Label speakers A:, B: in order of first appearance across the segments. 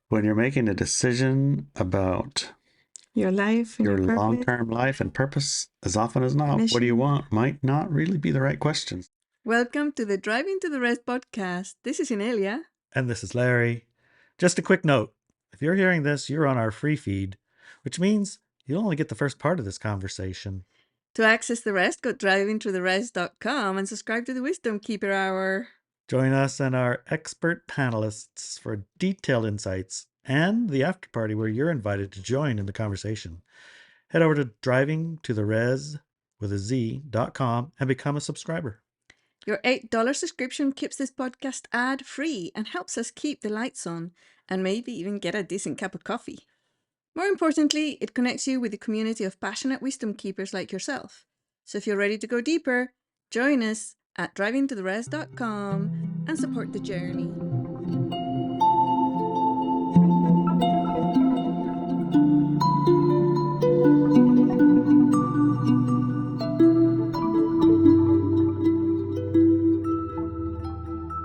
A: When you're making a decision about
B: your life and
A: your
B: your purpose,
A: long-term life and purpose, as often as not, what do you
B: mission.
A: want might not really be the right question.
B: Welcome to the Driving to the Rest podcast. This is Inelia.
A: And this is Larry. Just a quick note. If you're hearing this, you're on our free feed, which means you'll only get the first part of this conversation.
B: To access the rest, go drivingtotherest.com and subscribe to the Wisdom Keeper Hour.
A: Join us and our expert panelists for detailed insights and the after party where you're invited to join in the conversation. Head over to drivingtotherez.com and become a subscriber.
B: Your $8 subscription keeps this podcast ad-free and helps us keep the lights on and maybe even get a decent cup of coffee. More importantly, it connects you with a community of passionate wisdom keepers like yourself. So if you're ready to go deeper, join us at drivingtotherest.com and support the journey.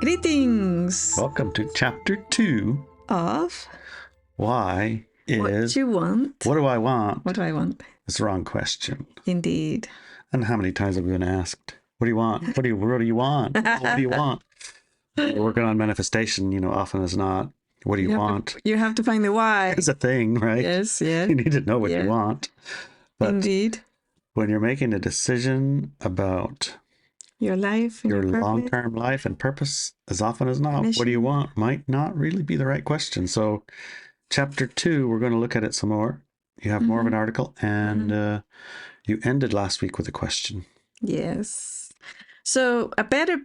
B: Greetings!
A: Welcome to Chapter 2
B: of
A: Why is...
B: What You Want.
A: What do I want?
B: What do I want?
A: It's the wrong question.
B: Indeed.
A: And how many times have we been asked, what do you want? What do you want? What do you want? We're working on manifestation, often as not. What do you want?
B: You have to find the why.
A: It's a thing, right?
B: Yes, yeah.
A: You need to know what you want. But
B: indeed.
A: When you're making a decision about
B: your life and
A: your
B: your
A: long-term life and purpose, as often as not, what do you want might not really be the right question. So chapter 2, we're going to look at it some more. You have more of an article, and you ended last week with a question.
B: Yes. So a better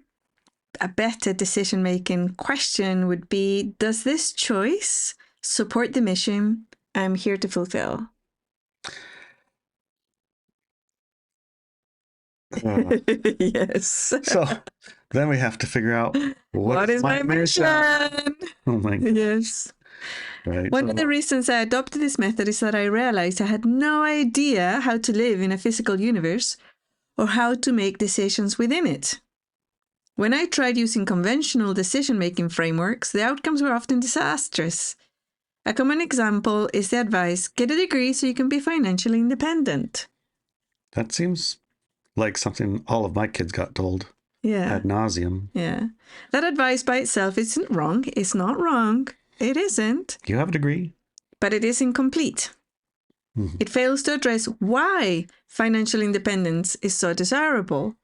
B: decision-making question would be, does this choice support the mission I'm here to fulfill? Yes.
A: So then we have to figure out
B: what is my mission?
A: Oh my God.
B: Yes.
A: Right.
B: One of the reasons I adopted this method is that I realized I had no idea how to live in a physical universe or how to make decisions within it. When I tried using conventional decision-making frameworks, the outcomes were often disastrous. A common example is the advice, get a degree so you can be financially independent.
A: That seems like something all of my kids got told.
B: Yeah.
A: Ad nauseum.
B: Yeah. That advice by itself isn't wrong. It's not wrong. It isn't.
A: You have a degree.
B: But it is incomplete. Mm-hmm. It fails to address why financial independence is so desirable.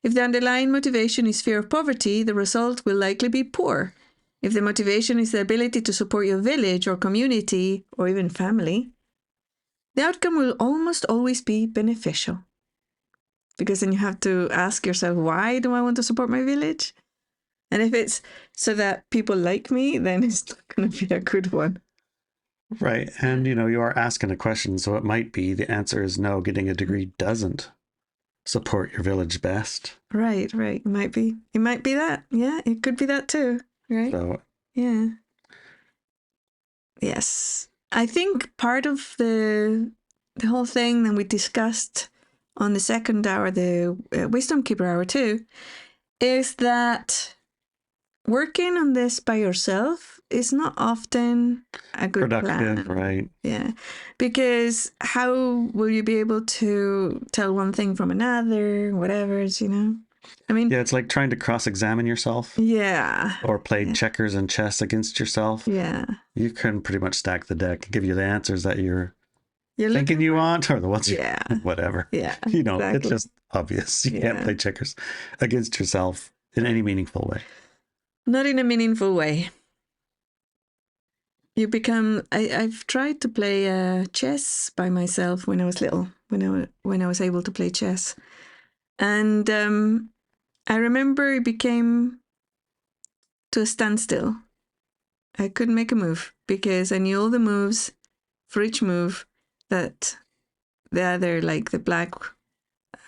B: If the underlying motivation is fear of poverty, the result will likely be poor. If the motivation is the ability to support your village or community or even family, the outcome will almost always be beneficial. Because then you have to ask yourself, why do I want to support my village? And if it's so that people like me, then it's not going to be a good one.
A: Right. And, you are asking a question, so it might be the answer is no, getting a degree doesn't support your village best.
B: Right. It might be that. Yeah, it could be that too. Right.
A: So,
B: yeah. Yes. I think part of the whole thing that we discussed on the second hour, the Wisdom Keeper Hour too, is that working on this by yourself is not often a good
A: productive,
B: plan.
A: Right?
B: Yeah, because how will you be able to tell one thing from another, whatever, I mean...
A: Yeah, it's like trying to cross-examine yourself.
B: Yeah.
A: Or play checkers and chess against yourself.
B: Yeah.
A: You can pretty much stack the deck, give you the answers that you're thinking you want, or the ones whatever.
B: Yeah.
A: Exactly. It's just obvious. You can't play checkers against yourself in any meaningful way.
B: Not in a meaningful way. You become... I've tried to play chess by myself when I was little, when I was able to play chess. And I remember it became to a standstill. I couldn't make a move because I knew all the moves for each move that the other, like the black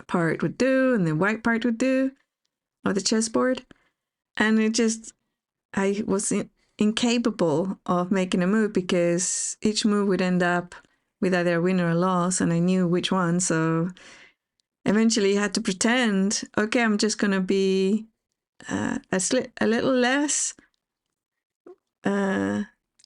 B: part would do and the white part would do of the chessboard. And I was incapable of making a move because each move would end up with either a win or a loss, and I knew which one. So eventually I had to pretend, okay, I'm just going to be a little less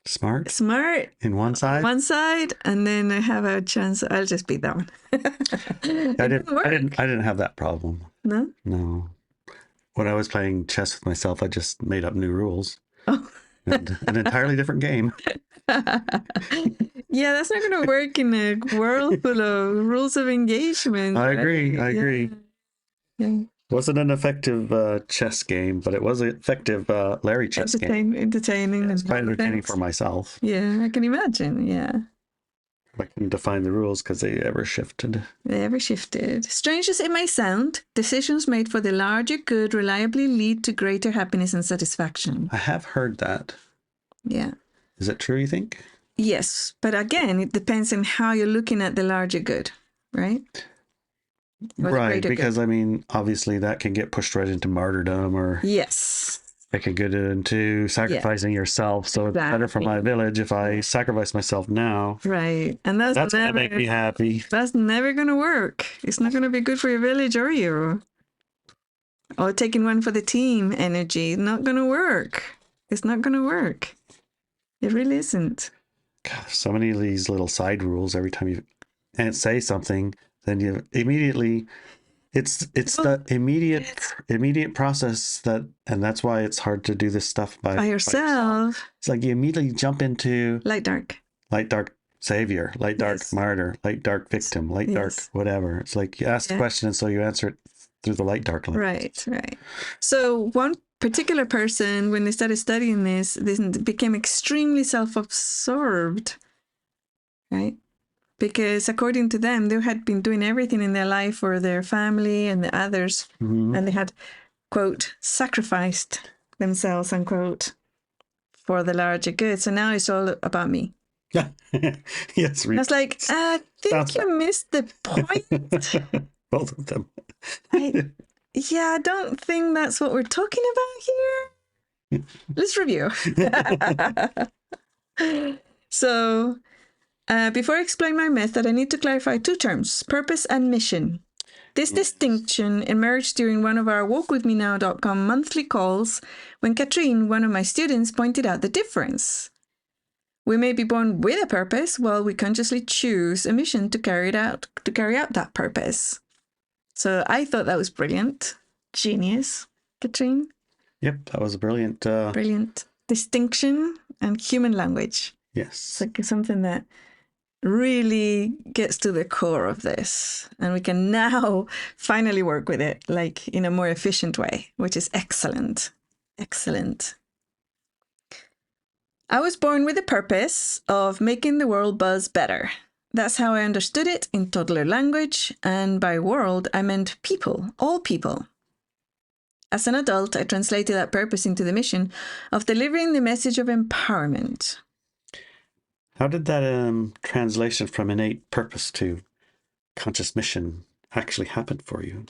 A: Smart
B: Smart
A: in one side.
B: One side, and then I have a chance. I'll just be that one.
A: I didn't have that problem.
B: No.
A: No. When I was playing chess with myself, I just made up new rules.
B: Oh.
A: And an entirely different game.
B: Yeah, that's not going to work in a world full of rules of engagement.
A: I agree. I agree.
B: Yeah.
A: Wasn't an effective chess game, but it was an effective Larry chess game.
B: Entertaining.
A: Yeah, it's quite entertaining for myself.
B: Yeah, I can imagine. Yeah.
A: I couldn't define the rules because they ever shifted.
B: They ever shifted. Strange as it may sound, decisions made for the larger good reliably lead to greater happiness and satisfaction.
A: I have heard that.
B: Yeah.
A: Is it true, you think?
B: Yes, but again, it depends on how you're looking at the larger good, right?
A: Right, because good. I mean, obviously that can get pushed right into martyrdom, or
B: yes,
A: it can get into sacrificing yourself. So exactly. It's better for my village if I sacrifice myself now.
B: Right, and that's
A: gonna make me happy.
B: That's never gonna work. It's not gonna be good for your village or you. Or taking one for the team energy, not gonna work. It's not gonna work. It really isn't.
A: God, so many of these little side rules. Every time you say something, then you immediately, it's the immediate process and that's why it's hard to do this stuff by yourself. It's like you immediately jump into light dark savior, light dark martyr, light dark victim, light dark whatever. It's like you ask the question, and so you answer it through the light dark lens.
B: Right. So one particular person, when they started studying this became extremely self-absorbed, right? Because according to them, they had been doing everything in their life for their family and the others, and they had, quote, sacrificed themselves, unquote, for the larger good. So now it's all about me.
A: Yeah. Yes.
B: I was like, I think you missed the point.
A: Both of them.
B: I don't think that's what we're talking about here. Let's review. So, before I explain my method, I need to clarify two terms, purpose and mission. This distinction emerged during one of our walkwithmenow.com monthly calls when Katrine, one of my students, pointed out the difference. We may be born with a purpose while we consciously choose a mission to carry out that purpose. So I thought that was brilliant. Genius, Katrine.
A: Yep, that was a brilliant.
B: Brilliant distinction and human language.
A: Yes.
B: It's like something that really gets to the core of this. And we can now finally work with it like in a more efficient way, which is excellent. Excellent. I was born with the purpose of making the world buzz better. That's how I understood it in toddler language, and by world, I meant people, all people. As an adult, I translated that purpose into the mission of delivering the message of empowerment.
A: How did that translation from innate purpose to conscious mission actually happen for you?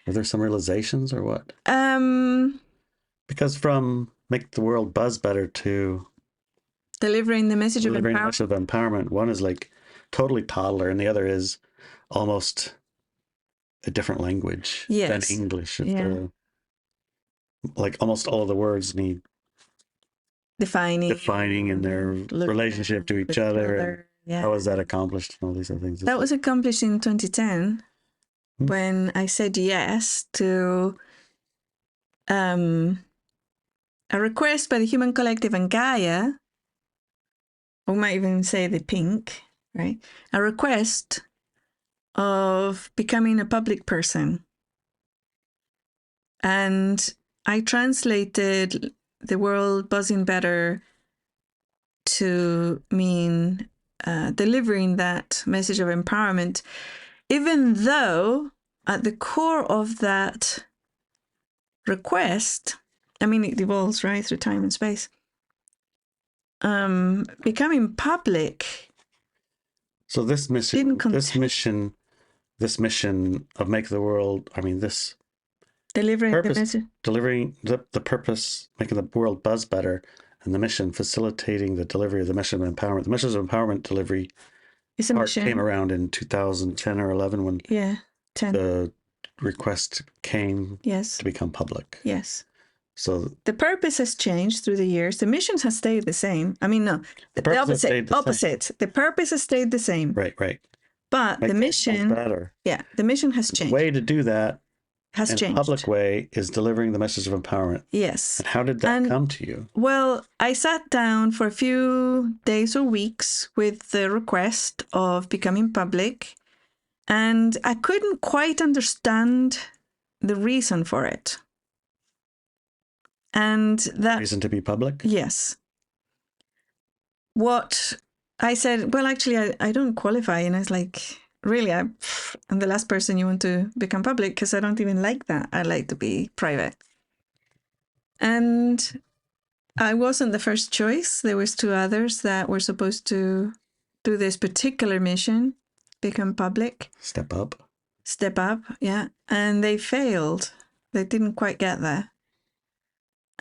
A: Were there some realizations or what? Because from make the world buzz better to
B: delivering the message of empowerment.
A: One is like totally toddler, and the other is almost a different language than English. Like almost all of the words need defining in their relationship to each other. How was that accomplished and all these other things?
B: That was accomplished in 2010 when I said yes to a request by the Human Collective and Gaia. We might even say the pink, right? A request of becoming a public person. And I translated the world buzzing better to mean delivering that message of empowerment, even though at the core of that request, I mean, it evolves, right, through time and space. Becoming public.
A: So this mission of make the world, delivering the message, delivering the purpose, making the world buzz better, and the mission facilitating the delivery of the mission of empowerment. The mission of empowerment delivery came around in 2010 or 11 when
B: 10.
A: The request came to become public.
B: Yes.
A: So
B: the purpose has changed through the years. The mission has stayed the same. I mean, no,
A: the
B: the
A: purpose has stayed the same.
B: opposite. The purpose has stayed the same.
A: Right.
B: But
A: Make
B: the
A: the world
B: mission,
A: better.
B: yeah, the mission has
A: The
B: changed.
A: way to do that
B: Has
A: in
B: changed.
A: a public way is delivering the message of empowerment.
B: Yes.
A: And how did that come to you?
B: Well, I sat down for a few days or weeks with the request of becoming public, and I couldn't quite understand the reason for it. And that
A: reason to be public?
B: Yes. What I said, well, actually, I don't qualify. And I was like, really, I'm the last person you want to become public because I don't even like that. I like to be private. And I wasn't the first choice. There was 2 others that were supposed to do this particular mission, become public.
A: Step up,
B: Yeah. And they failed. They didn't quite get there.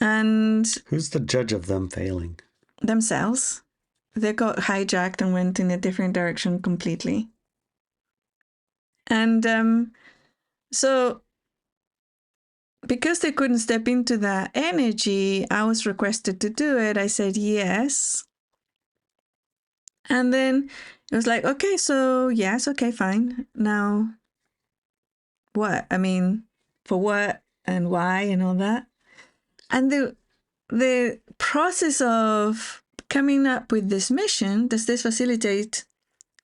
B: And
A: who's the judge of them failing?
B: Themselves. They got hijacked and went in a different direction completely. And so because they couldn't step into that energy, I was requested to do it. I said yes. And then it was like, okay, so yes, okay, fine. Now, what? I mean, for what and why and all that. And the process of coming up with this mission, does this facilitate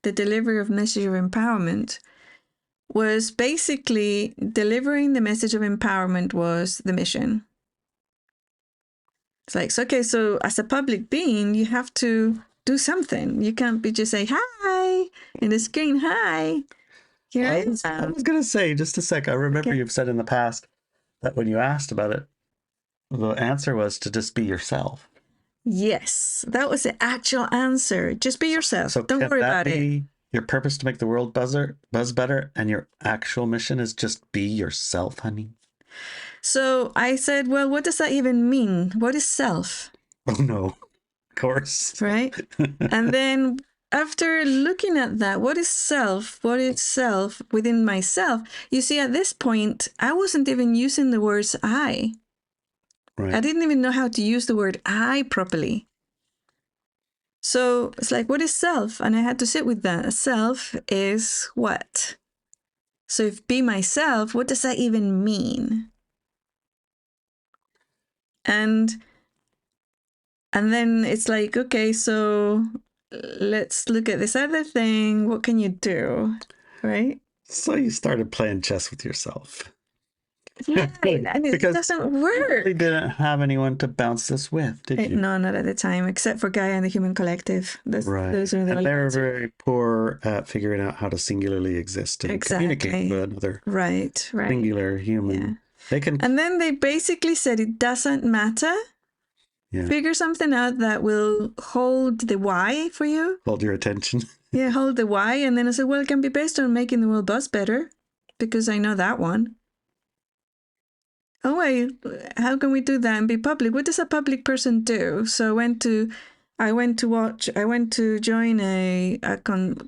B: the delivery of message of empowerment, was basically delivering the message of empowerment was the mission. It's like, okay, so as a public being, you have to do something. You can't be just say, hi, in the screen, hi. Here I
A: was going to say, just a sec, I remember you've said in the past that when you asked about it, the answer was to just be yourself.
B: Yes, that was the actual answer. Just be yourself. So don't worry about it.
A: Your purpose to make the world buzz better, and your actual mission is just be yourself, honey?
B: So I said, well, what does that even mean? What is self?
A: Oh, no, of course.
B: Right? And then after looking at that, what is self? What is self within myself? You see, at this point, I wasn't even using the words I.
A: Right.
B: I didn't even know how to use the word I properly. So it's like, what is self? And I had to sit with that. Self is what? So if be myself, what does that even mean? And then it's like, okay, so let's look at this other thing. What can you do? Right?
A: So you started playing chess with yourself.
B: Yeah, and it doesn't work.
A: You really didn't have anyone to bounce this with, did you?
B: No, not at the time, except for Gaia and the Human Collective.
A: Right.
B: Those are the
A: and they're very poor at figuring out how to singularly exist and communicate with another singular human.
B: Yeah.
A: They can.
B: And then they basically said it doesn't matter. Yeah. Figure something out that will hold the why for you.
A: Hold your attention.
B: Yeah, hold the why. And then I said, well, it can be based on making the world buzz better, because I know that one. Oh, wait, how can we do that and be public? What does a public person do? So I went to join a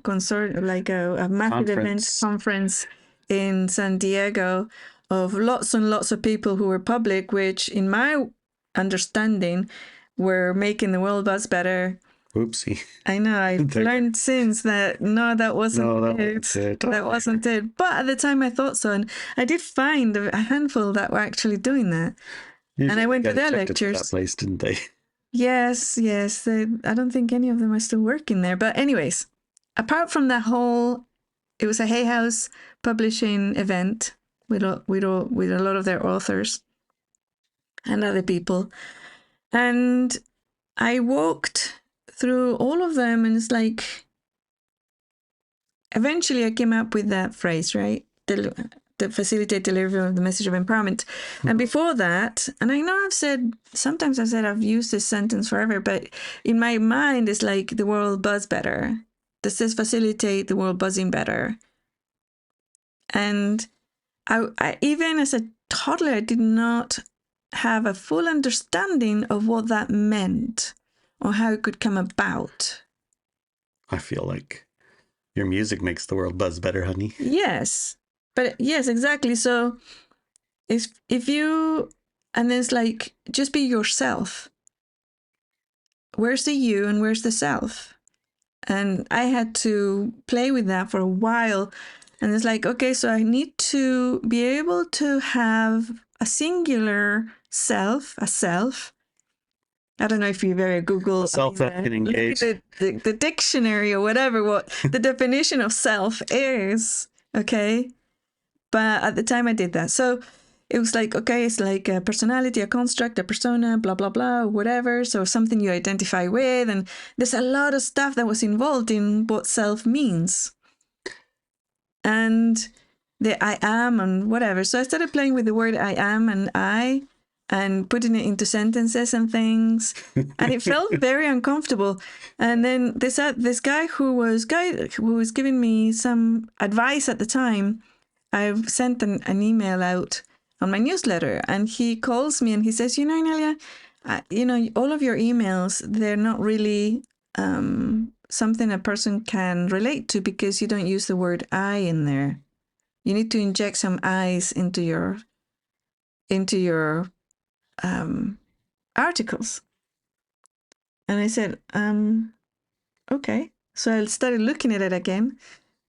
B: consort, like a massive event conference in San Diego of lots and lots of people who were public, which in my understanding were making the world buzz better.
A: Oopsie.
B: I know. I've learned since that that wasn't it. That wasn't it. But at the time I thought so. And I did find a handful that were actually doing that.
A: Usually
B: and I went to their lectures.
A: That place, didn't they?
B: Yes. I don't think any of them are still working there. But anyways, apart from that it was a Hay House publishing event with a lot of their authors and other people. And I walked through all of them, and it's like, eventually I came up with that phrase, right? The facilitate delivery of the message of empowerment. And before that, and I know sometimes I've used this sentence forever, but in my mind it's like the world buzz better. Does this facilitate the world buzzing better? And I even as a toddler, I did not have a full understanding of what that meant or how it could come about.
A: I feel like your music makes the world buzz better, honey.
B: Yes. But yes, exactly. So if you And then it's like, just be yourself. Where's the you and where's the self? And I had to play with that for a while. And it's like, okay, so I need to be able to have a singular self, a self. I don't know if you've ever Googled
A: a self that can engage.
B: Look at the dictionary or whatever, what the definition of self is. Okay. But at the time I did that. So it was like, okay, it's like a personality, a construct, a persona, blah, blah, blah, whatever. So something you identify with. And there's a lot of stuff that was involved in what self means. And the I am and whatever. So I started playing with the word I am and I and putting it into sentences and things. And it felt very uncomfortable. And then this guy who was giving me some advice at the time, I sent an email out on my newsletter, and he calls me and he says, Nelia, all of your emails, they're not really something a person can relate to because you don't use the word I in there. You need to inject some I's into your articles. And I said, okay. So I started looking at it again.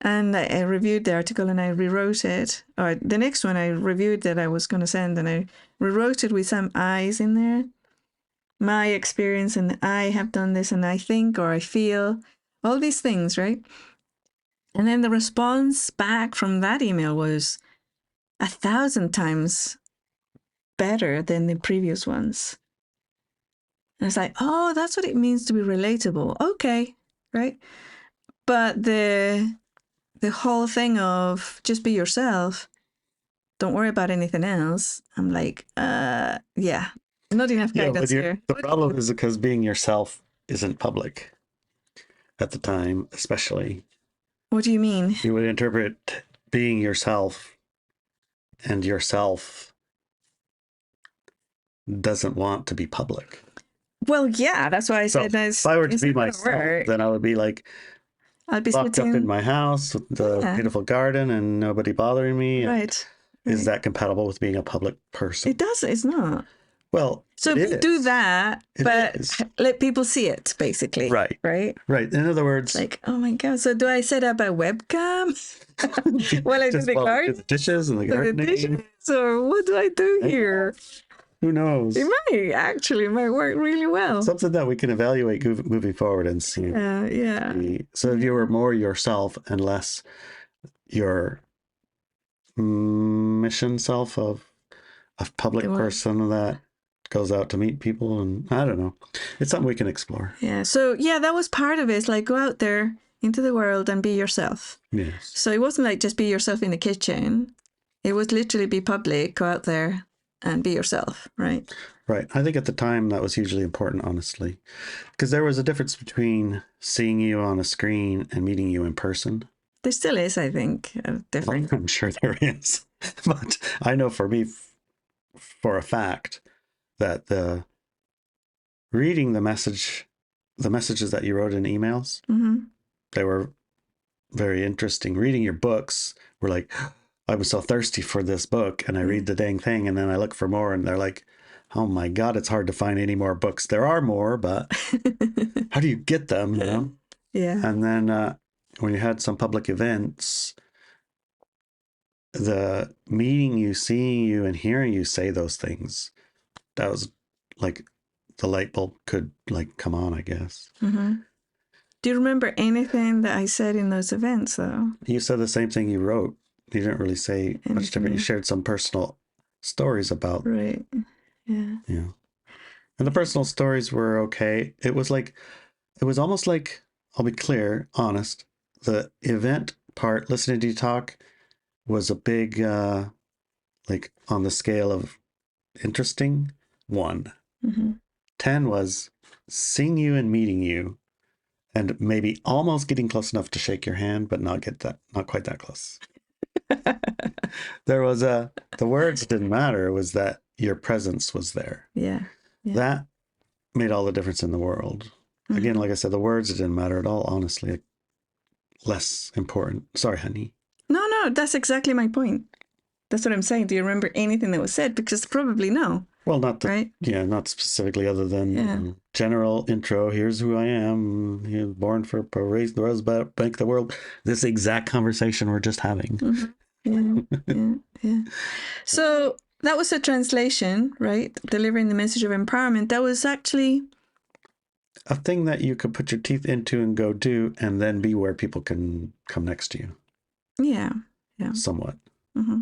B: And I reviewed the article and I rewrote it. Or the next one I reviewed that I was going to send, and I rewrote it with some I's in there. My experience, and I have done this, and I think, or I feel, all these things, right? And then the response back from that email was 1,000 times better than the previous ones. And it's like, oh, that's what it means to be relatable. Okay, right? But the whole thing of just be yourself, don't worry about anything else. I'm like, yeah, not enough guidance here.
A: The problem is because being yourself isn't public at the time, especially.
B: What do you mean?
A: You would interpret being yourself, and yourself doesn't want to be public.
B: Well, yeah, that's why I said that.
A: If I were to be myself, then I would be like,
B: I'd be
A: locked up in my house with the beautiful garden and nobody bothering me.
B: Right.
A: Is that compatible with being a public person?
B: It does. It's not.
A: Well,
B: so do that, but let people see it, basically.
A: Right.
B: Right.
A: Right. In other words,
B: like, oh my God. So do I set up a webcam while I do the garden?
A: The dishes and the gardening?
B: Or what do I do here?
A: Who knows?
B: It might work really well.
A: Something that we can evaluate moving forward and see.
B: Yeah.
A: So if you were more yourself and less your mission self of a public person that goes out to meet people, and I don't know. It's something we can explore.
B: Yeah. So yeah, that was part of it. It's like, go out there into the world and be yourself.
A: Yes.
B: So it wasn't like just be yourself in the kitchen. It was literally be public, go out there and be yourself, right?
A: Right. I think at the time that was hugely important, honestly, because there was a difference between seeing you on a screen and meeting you in person.
B: There still is, I think, a difference.
A: I'm sure there is. But I know for me, for a fact, that reading the messages that you wrote in emails, they were very interesting. Reading your books were like, I was so thirsty for this book, and I read the dang thing, and then I look for more, and they're like, oh my God, it's hard to find any more books. There are more, but how do you get them, you know?
B: Yeah.
A: And then when you had some public events, the meeting you, seeing you, and hearing you say those things, that was like the light bulb could like come on, I guess.
B: Mm-hmm. Do you remember anything that I said in those events, though?
A: You said the same thing you wrote. You didn't really say much different. You shared some personal stories about.
B: Right. Yeah.
A: Yeah. And the personal stories were okay. It was almost like, I'll be clear, honest, the event part, listening to you talk, was a big, like on the scale of interesting, 1. 10 was seeing you and meeting you, and maybe almost getting close enough to shake your hand, but not quite that close. There was the words didn't matter. It was that your presence was there.
B: Yeah.
A: That made all the difference in the world. Again, like I said, the words didn't matter at all, honestly. Less important. Sorry, honey.
B: No, that's exactly my point. That's what I'm saying. Do you remember anything that was said? Because probably no.
A: Well, not
B: right?
A: not specifically, other than general intro. Here's who I am. Born for raise the rose, bank the world. This exact conversation we're just having.
B: Yeah. So that was a translation, right? Delivering the message of empowerment. That was actually
A: a thing that you could put your teeth into and go do, and then be where people can come next to you.
B: Yeah.
A: Somewhat.
B: Mm-hmm.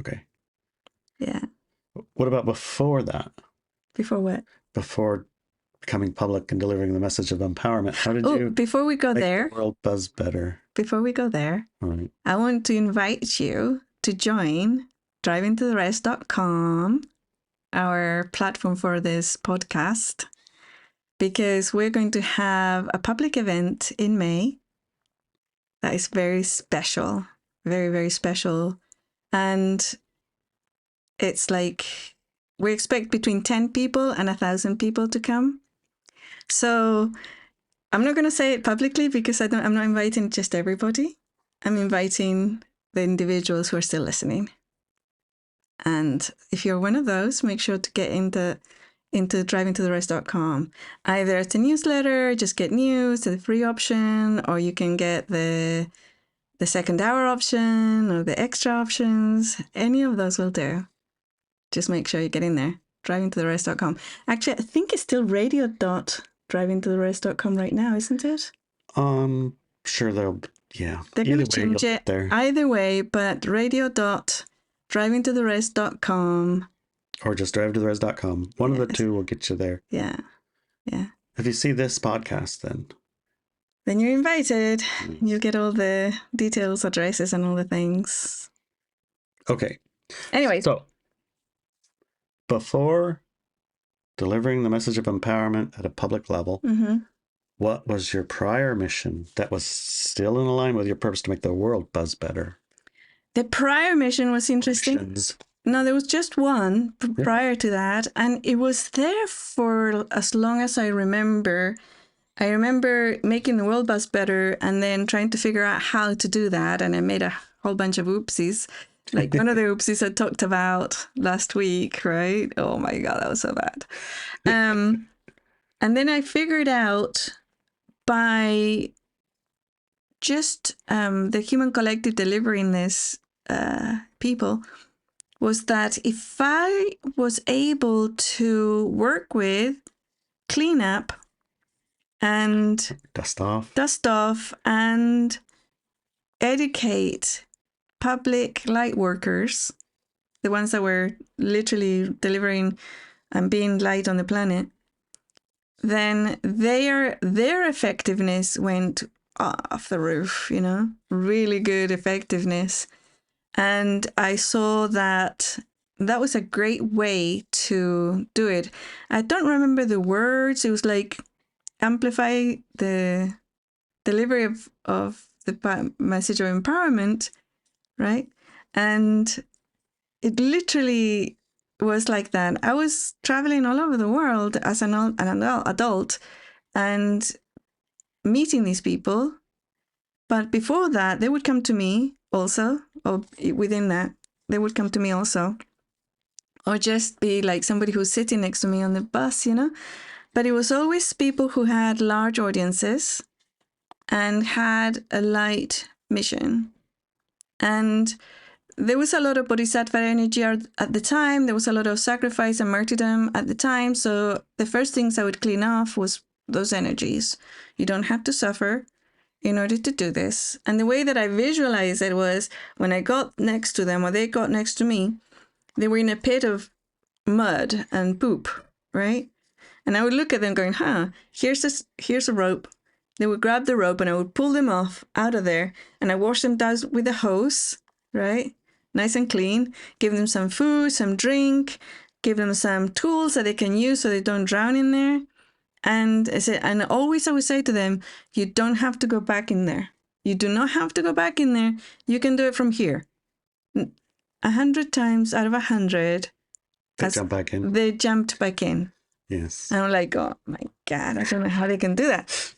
A: Okay.
B: Yeah.
A: What about before that?
B: Before what?
A: Before becoming public and delivering the message of empowerment. How did you
B: before we go
A: make
B: there,
A: the world buzz better?
B: Before we go there,
A: right.
B: I want to invite you to join drivingtotherest.com, our platform for this podcast, because we're going to have a public event in May that is very special, very, very special. And it's like we expect between 10 people and 1,000 people to come. So I'm not going to say it publicly because I'm not inviting just everybody. I'm inviting the individuals who are still listening. And if you're one of those, make sure to get into drivingtotherest.com. Either it's a newsletter, just get news, the free option, or you can get the second hour option or the extra options. Any of those will do. Just make sure you get in there. Drivingtotherest.com. Actually, I think it's still radio.drivingtotherest.com right now, isn't it?
A: Sure, they're
B: going to change it there. Either way, but radio.drivingtotherest.com
A: or just drivetotherest.com. One of the two will get you there.
B: Yeah.
A: If you see this podcast,
B: then you're invited. You get all the details, addresses, and all the things.
A: Okay.
B: Anyway,
A: so before delivering the message of empowerment at a public level, what was your prior mission that was still in line with your purpose to make the world buzz better?
B: The prior mission was interesting.
A: Missions.
B: No, there was just one prior to that, and it was there for as long as I remember. I remember making the world buzz better and then trying to figure out how to do that, and I made a whole bunch of oopsies. Like one of the oopsies I talked about last week, right? Oh my God, that was so bad. And then I figured out by just the human collective delivering this people was that if I was able to work with cleanup and
A: dust off
B: and educate public light workers, the ones that were literally delivering and being light on the planet, then their effectiveness went off the roof, really good effectiveness. And I saw that was a great way to do it. I don't remember the words. It was like amplify the delivery of the message of empowerment, right? And it literally was like that. I was traveling all over the world as an adult and meeting these people. But before that, they would come to me also, or within that, they would come to me also. Or just be like somebody who's sitting next to me on the bus, But it was always people who had large audiences and had a light mission. And there was a lot of bodhisattva energy at the time. There was a lot of sacrifice and martyrdom at the time. So the first things I would clean off was those energies. You don't have to suffer in order to do this. And the way that I visualized it was when I got next to them or they got next to me, they were in a pit of mud and poop, right? And I would look at them going, here's a rope. They would grab the rope and I would pull them off out of there. And I wash them down with a hose, right? Nice and clean. Give them some food, some drink. Give them some tools that they can use so they don't drown in there. And always I would say to them, you don't have to go back in there. You do not have to go back in there. You can do it from here. 100 times out of 100,
A: they jump back in.
B: They jumped back in.
A: Yes.
B: And I'm like, oh my God, I don't know how they can do that.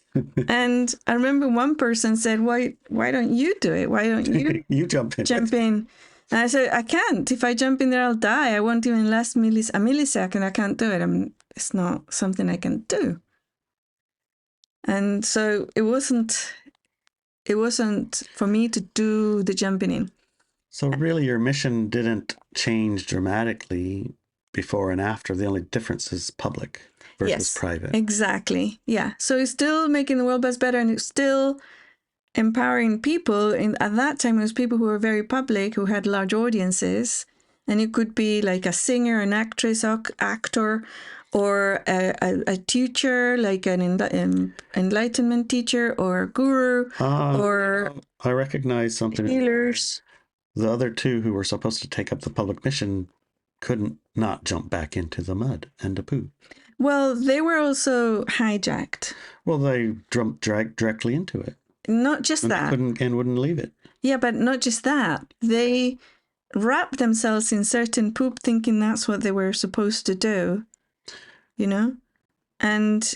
B: And I remember one person said, why don't you do it? Why don't you
A: you jump in?
B: And I said, I can't. If I jump in there, I'll die. I won't even last a millisecond. I can't do it. It's not something I can do. And so it wasn't for me to do the jumping in.
A: So really your mission didn't change dramatically before and after. The only difference is public versus private.
B: Exactly. Yeah. So it's still making the world buzz better, and it's still empowering people. At that time, it was people who were very public, who had large audiences. And it could be like a singer, an actress, actor, or a teacher, like an enlightenment teacher or a guru, or
A: I recognize something.
B: Healers.
A: The other two who were supposed to take up the public mission couldn't not jump back into the mud and the poo.
B: Well, they were also hijacked.
A: Well, they dragged directly into it.
B: Not just that.
A: Wouldn't leave it.
B: Yeah, but not just that. They wrapped themselves in certain poop thinking that's what they were supposed to do, And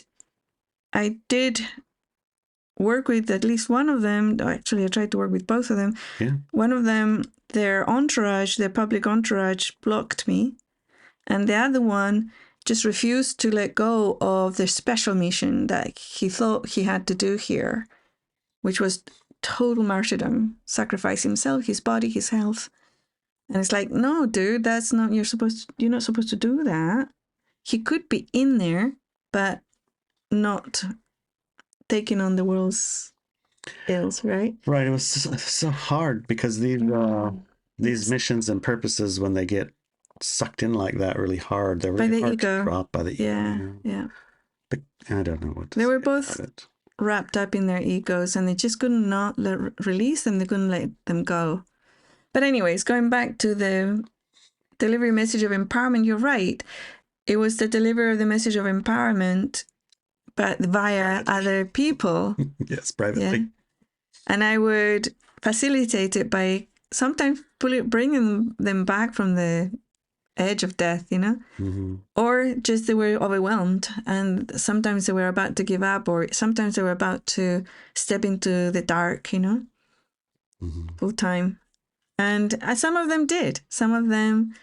B: I did work with at least one of them. Actually, I tried to work with both of them.
A: Yeah.
B: One of them, their public entourage, blocked me. And the other one just refused to let go of the special mission that he thought he had to do here, which was total martyrdom, sacrifice himself, his body, his health. And it's like, no, dude, that's not, you're not supposed to do that. He could be in there, but not taking on the world's ills, right?
A: Right. It was so hard because these missions and purposes, when they get sucked in like that really hard, they're really hard to drop by the ego.
B: Yeah.
A: But I don't know what to
B: say. They were
A: about
B: both
A: it.
B: Wrapped up in their egos, and they just could not release them. They couldn't let them go. But anyways, going back to the delivery message of empowerment, you're right. It was the delivery of the message of empowerment, but via other people.
A: Yes, privately.
B: Yeah. And I would facilitate it by sometimes bringing them back from the edge of death,
A: Mm-hmm.
B: Or just they were overwhelmed, and sometimes they were about to give up, or sometimes they were about to step into the dark,
A: Mm-hmm.
B: full time. And some of them did. Some of them,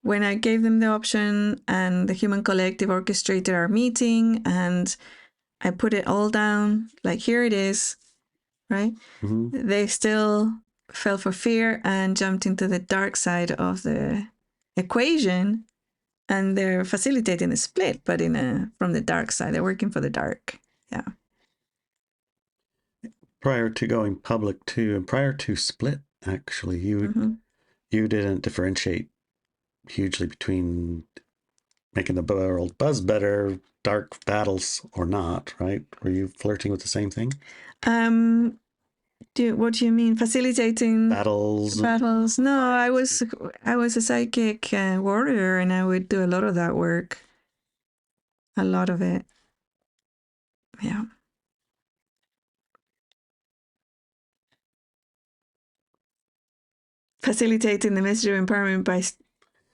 B: when I gave them the option and the Human Collective orchestrated our meeting and I put it all down, like, here it is, right?
A: Mm-hmm.
B: They still fell for fear and jumped into the dark side of the equation, and they're facilitating a split, but from the dark side. They're working for the dark. Yeah.
A: Prior to going public too, and prior to split, actually, you didn't differentiate hugely between making the world buzz better, dark battles or not, right? Were you flirting with the same thing?
B: What do you mean? Facilitating
A: battles?
B: No, I was a psychic warrior, and I would do a lot of that work. A lot of it. Yeah. Facilitating the message of empowerment by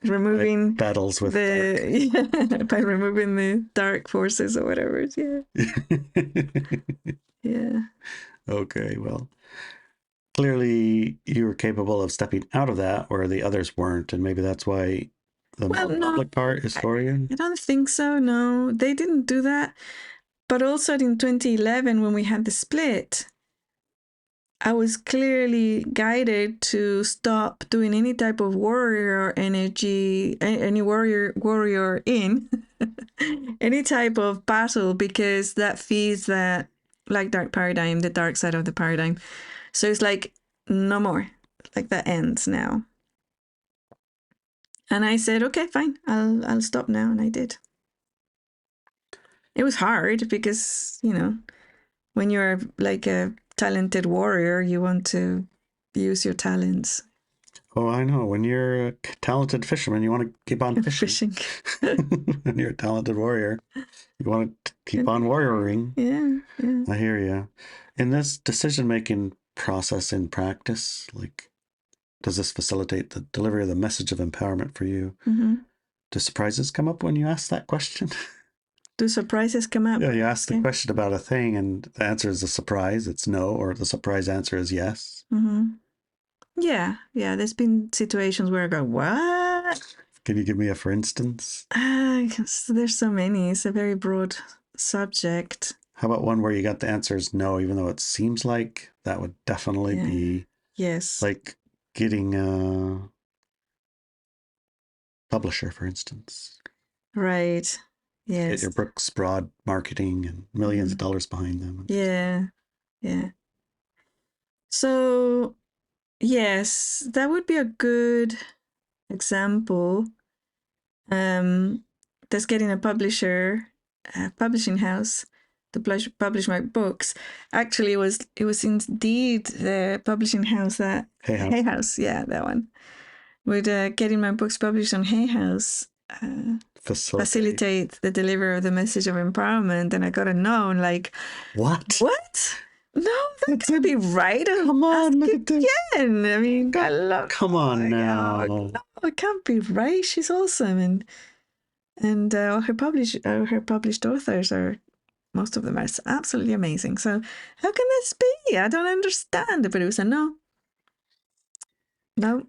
B: removing
A: battles with
B: by removing the dark forces or whatever. Yeah. Yeah.
A: Okay, well, clearly you were capable of stepping out of that where the others weren't, and maybe that's why the public part is for you.
B: I don't think so. No, they didn't do that. But also in 2011, when we had the split, I was clearly guided to stop doing any type of warrior energy, any warrior in any type of battle, because that feeds that like dark paradigm, the dark side of the paradigm. So it's like, no more. Like, that ends now. And I said, okay, fine, I'll stop now, and I did. It was hard because, when you're like a talented warrior, you want to use your talents.
A: Oh, I know. When you're a talented fisherman, you want to keep on fishing. When you're a talented warrior, you want to keep on warrioring.
B: Yeah.
A: I hear you. In this decision-making process in practice, like, does this facilitate the delivery of the message of empowerment for you?
B: Mm-hmm.
A: Do surprises come up when you ask that question?
B: Do surprises come up?
A: Yeah, you ask the question about a thing and the answer is a surprise. It's no, or the surprise answer is yes.
B: Mm-hmm. Yeah. There's been situations where I go, what?
A: Can you give me a for instance?
B: There's so many. It's a very broad subject.
A: How about one where you got the answer is no, even though it seems like that would definitely be
B: yes,
A: like getting a publisher, for instance.
B: Right. Yes.
A: Get your books broad marketing and millions of dollars behind them.
B: Yeah. So, yes, that would be a good example. That's getting a publishing house to publish my books. Actually, it was indeed the publishing house that Hay House, yeah, that one. With getting my books published on Hay House, facilitate the delivery of the message of empowerment, and I got a no, and like, what? No, that can't be right.
A: Come on, look at this.
B: Again. I mean, I love.
A: Come on now.
B: No, it can't be right. She's awesome, and her published authors are, most of them are absolutely amazing. So how can this be? I don't understand it. But it was a no, and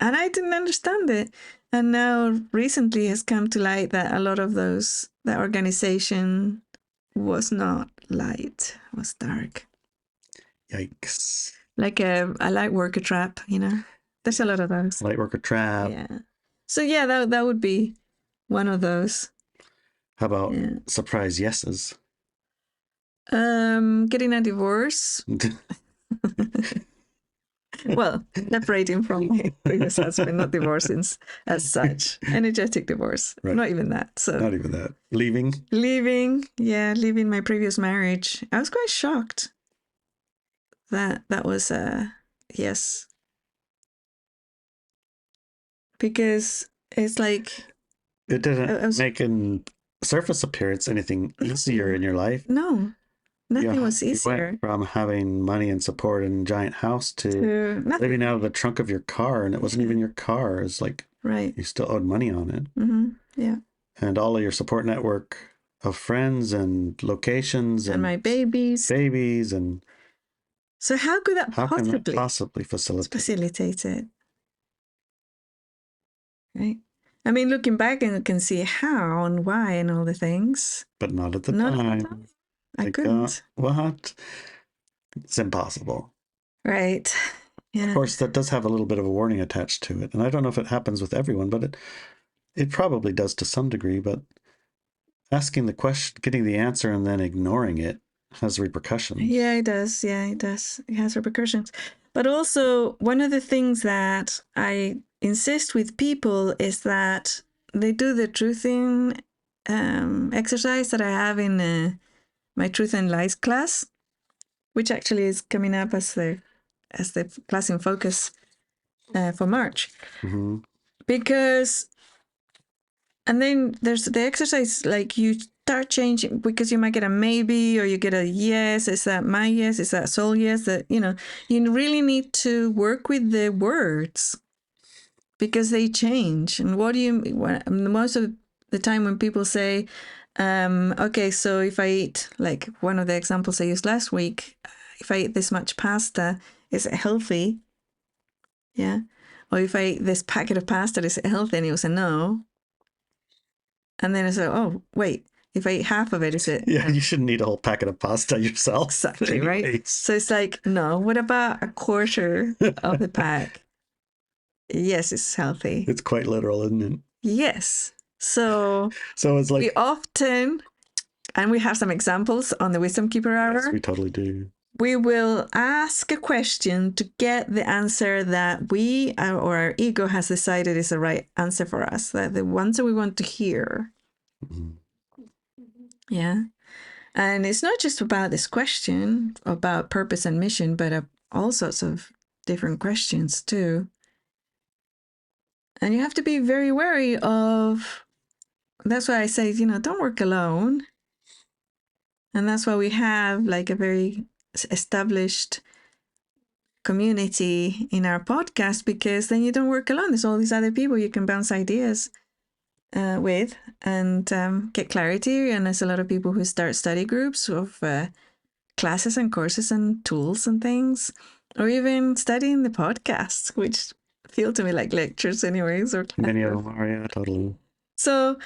B: I didn't understand it. And now recently has come to light that a lot of that organization was not light, was dark.
A: Yikes.
B: Like a light worker trap, you know? There's a lot of those.
A: Light worker trap.
B: Yeah. So yeah, that would be one of those.
A: How about surprise yeses?
B: Getting a divorce. Well, separating from my previous husband, not divorcing as such. Energetic divorce. Right. Not even that. So
A: not even that. Leaving,
B: leaving my previous marriage. I was quite shocked. That was yes. Because it's like
A: it didn't make an surface appearance anything easier in your life.
B: No. Nothing was easier.
A: You went from having money and support in a giant house to living out of the trunk of your car, and it wasn't even your car. It's like you still owed money on it.
B: Mm-hmm. Yeah.
A: And all of your support network of friends and locations
B: and my babies
A: and
B: so how could that
A: possibly facilitate
B: it? Right. I mean, looking back, and you can see how and why and all the things,
A: but not at the time.
B: I couldn't.
A: What? It's impossible.
B: Right. Yeah.
A: Of course, that does have a little bit of a warning attached to it. And I don't know if it happens with everyone, but it probably does to some degree. But asking the question, getting the answer, and then ignoring it has repercussions.
B: Yeah, it does. It has repercussions. But also, one of the things that I insist with people is that they do the truthing exercise that I have in my Truth and Lies class, which actually is coming up as the class in focus for March.
A: Mm-hmm.
B: Because, and then there's the exercise, like you start changing, because you might get a maybe or you get a yes. Is that my yes? Is that soul yes? That, you really need to work with the words because they change. And most of the time when people say, okay, so if I eat, like one of the examples I used last week, if I eat this much pasta, is it healthy? Yeah. Or if I eat this packet of pasta, is it healthy? And it was a no. And then I said, oh, wait, if I eat half of it, is it?
A: Yeah, you shouldn't eat a whole packet of pasta yourself.
B: Exactly, right? So it's like, no, what about a quarter of the pack? Yes, it's healthy.
A: It's quite literal, isn't it?
B: Yes. So
A: it's like
B: we often, and we have some examples on the Wisdom Keeper Hour.
A: Yes, we totally do.
B: We will ask a question to get the answer that we or our ego has decided is the right answer for us, that the ones that we want to hear.
A: Mm-hmm.
B: Yeah. And it's not just about this question about purpose and mission, but all sorts of different questions too. And you have to be very wary of, that's why I say, don't work alone. And that's why we have like a very established community in our podcast, because then you don't work alone. There's all these other people you can bounce ideas with and get clarity. And there's a lot of people who start study groups of classes and courses and tools and things. or even studying the podcasts, which feel to me like lectures anyways, or
A: many of them are, yeah, totally.
B: So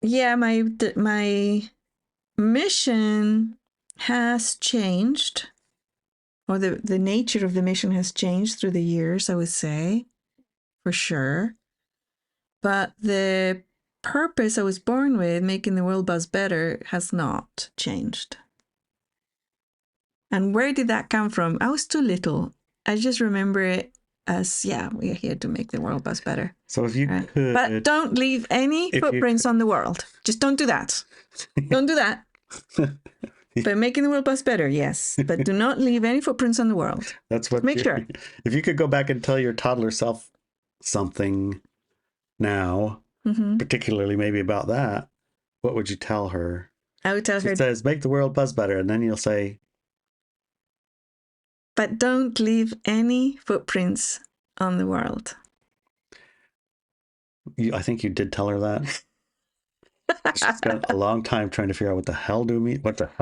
B: yeah, my mission has changed, or the nature of the mission has changed through the years, I would say, for sure. But the purpose I was born with, making the world buzz better, has not changed. And where did that come from? I was too little. I just remember it as, yeah, we're here to make the world buzz better.
A: So if you could...
B: But don't leave any footprints on the world. Just don't do that. Don't do that. But making the world buzz better, yes. But do not leave any footprints on the world.
A: That's what.
B: Make sure.
A: If you could go back and tell your toddler self something now, particularly maybe about that, what would you tell her?
B: I would tell her.
A: It says, make the world buzz better. And then you'll say,
B: but don't leave any footprints on the world.
A: I think you did tell her that. She's spent a long time trying to figure out what the hell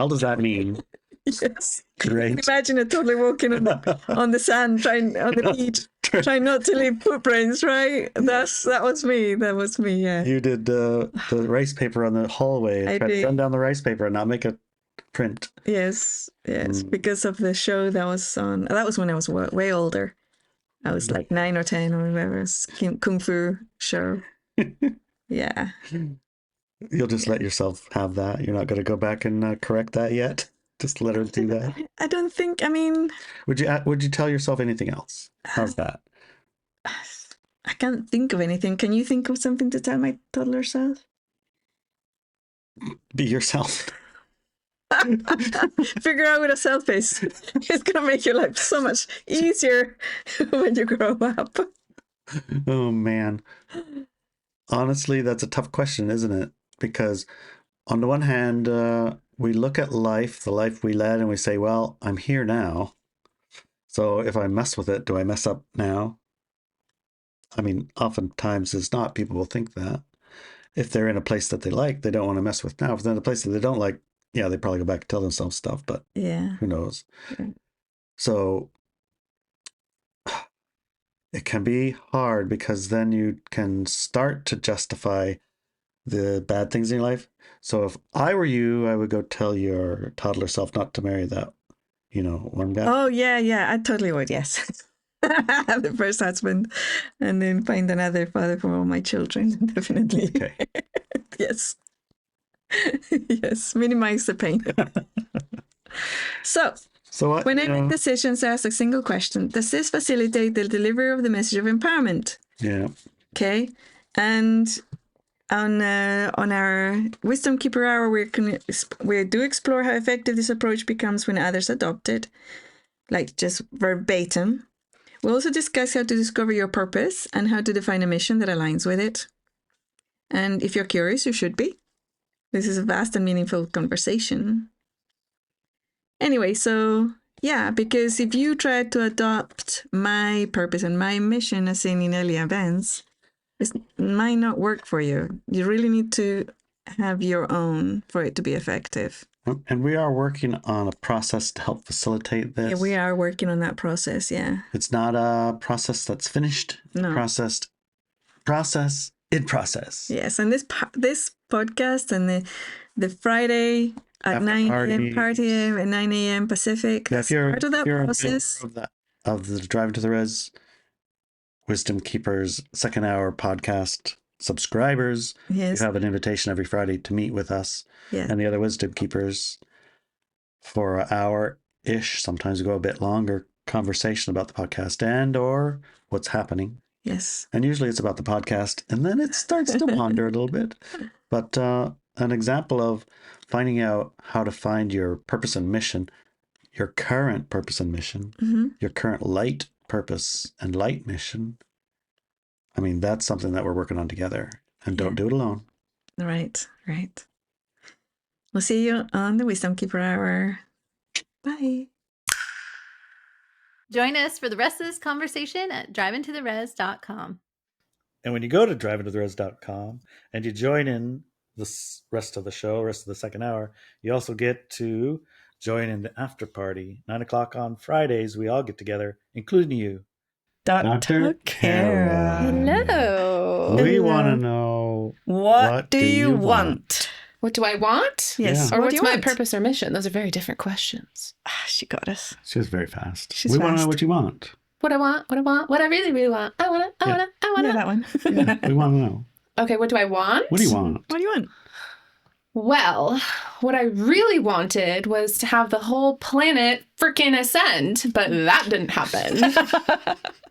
A: does that mean?
B: Yes.
A: Great.
B: Imagine a toddler walking on the sand, on the beach, trying not to leave footprints, right? That was me. That was me, yeah.
A: You did the rice paper on the hallway. I did. Run down the rice paper and not make a print.
B: Yes, because of the show that was on. That was when I was way older. I was like 9 or 10 or whatever. Kung Fu show. Yeah.
A: You'll just let yourself have that. You're not going to go back and correct that yet. Just let her do that.
B: I don't think. I mean,
A: would you tell yourself anything else? How's that?
B: I can't think of anything. Can you think of something to tell my toddler self?
A: Be yourself.
B: Figure out what a self is. It's gonna make your life so much easier when you grow up.
A: Oh man. Honestly, that's a tough question, isn't it? Because on the one hand, we look at life, the life we led, and we say, well, I'm here now. So if I mess with it, do I mess up now? I mean, oftentimes it's not. People will think that. If they're in a place that they like, they don't want to mess with now. If they're in a place that they don't like, yeah, they probably go back and tell themselves stuff, but who knows? Yeah. So it can be hard because then you can start to justify the bad things in your life. So if I were you, I would go tell your toddler self not to marry that, one guy.
B: Oh, yeah, I totally would, yes. Have the first husband and then find another father for all my children, definitely.
A: Okay.
B: Yes. Yes, minimize the pain. So when I make decisions, I ask a single question. Does this facilitate the delivery of the message of empowerment?
A: Yeah.
B: Okay. And on our Wisdom Keeper Hour, we do explore how effective this approach becomes when others adopt it, like just verbatim. We'll also discuss how to discover your purpose and how to define a mission that aligns with it. And if you're curious, you should be. This is a vast and meaningful conversation. Anyway, so yeah, because if you try to adopt my purpose and my mission as seen in early events, it might not work for you. You really need to have your own for it to be effective.
A: And we are working on a process to help facilitate this.
B: Yeah, we are working on that process, yeah.
A: It's not a process that's finished.
B: No.
A: Process in process.
B: Yes, and this podcast and the Friday at 9 a.m. party at 9 a.m. Pacific.
A: Yeah, if you're
B: part of that process
A: of the Driving to the Res Wisdom Keepers second hour podcast subscribers, yes, you have an invitation every Friday to meet with us and the other Wisdom Keepers for an hour-ish, sometimes we go a bit longer, conversation about the podcast and or what's happening.
B: Yes.
A: And usually it's about the podcast, and then it starts to wander a little bit. But an example of finding out how to find your purpose and mission, your current purpose and mission, your current light purpose and light mission. I mean, that's something that we're working on together. And don't do it alone.
B: Right. We'll see you on the Wisdom Keeper Hour. Bye.
C: Join us for the rest of this conversation at drivingtotherez.com.
A: And when you go to drivingtotherez.com and you join in the rest of the show, rest of the second hour, you also get to
D: Join in the after party. 9 o'clock on Fridays, we all get together, including you.
A: Dr. Kara.
C: Hello.
A: We want to know,
B: What do you want?
E: What do I want?
B: Yes.
A: Yeah.
E: Or
B: What do
E: what's
B: you
E: my
B: want?
E: purpose or mission? Those are very different questions.
B: She got us.
A: She was very fast.
B: She's
A: we want to know
B: fast.
A: what you want.
E: What I want, what I really, really want. I want to.
B: Yeah, that one.
A: Yeah, we want to know.
E: Okay, what do I want?
A: What do you want?
B: What do you want?
E: Well, what I really wanted was to have the whole planet freaking ascend, but that didn't happen.